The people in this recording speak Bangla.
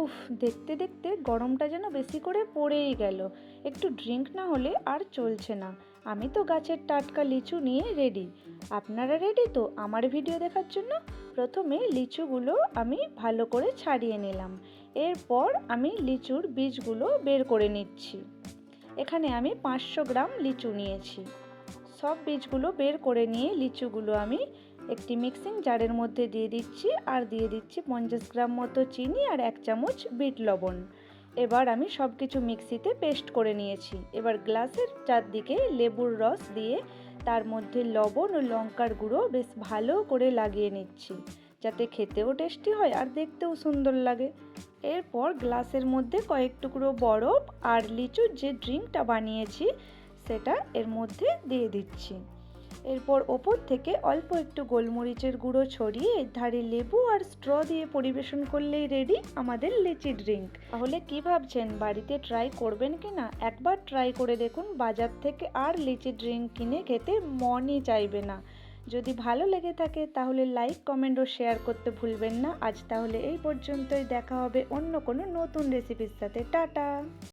উফ, দেখতে দেখতে গরমটা যেন বেশি করে পড়েই গেল। একটু ড্রিঙ্ক না হলে আর চলছে না। আমি তো গাছের টাটকা লিচু নিয়ে রেডি। আপনারা রেডি তো আমার ভিডিও দেখার জন্য? প্রথমে লিচুগুলো আমি ভালো করে ছাড়িয়ে নিলাম। এরপর আমি লিচুর বীজগুলো বের করে নিচ্ছি। এখানে আমি 500 গ্রাম লিচু নিয়েছি। সব বীজগুলো বের করে নিয়ে লিচুগুলো আমি একটি মিক্সিং জারের মধ্যে দিয়ে দিচ্ছি, আর দিয়ে দিচ্ছি 50 গ্রাম মতো চিনি আর 1 চামচ বিট লবণ। এবার আমি সব কিছু মিক্সিতে পেস্ট করে নিয়েছি। এবার গ্লাসের চারদিকে লেবুর রস দিয়ে তার মধ্যে লবণ ও লঙ্কার গুঁড়ো বেশ ভালো করে লাগিয়ে নিচ্ছি, যাতে খেতেও টেস্টি হয় আর দেখতেও সুন্দর লাগে। এরপর গ্লাসের মধ্যে কয়েক টুকরো বরফ আর লিচুর যে ড্রিঙ্কটা বানিয়েছি সেটা এর মধ্যে দিয়ে দিচ্ছি। এরপর ওপর থেকে অল্প একটু গোলমরিচের গুঁড়ো ছড়িয়ে ধারে লেবু আর স্ট্র দিয়ে পরিবেশন করলেই রেডি আমাদের লিচি ড্রিঙ্ক। তাহলে কি ভাবছেন, বাড়িতে ট্রাই করবেন কি না? একবার ট্রাই করে দেখুন, বাজার থেকে আর লিচি ড্রিঙ্ক কিনে খেতে মনই চাইবে না। যদি ভালো লেগে থাকে তাহলে লাইক, কমেন্ট ও শেয়ার করতে ভুলবেন না। আজ তাহলে এই পর্যন্তই, দেখা হবে অন্য কোনো নতুন রেসিপির সাথে। টাটা।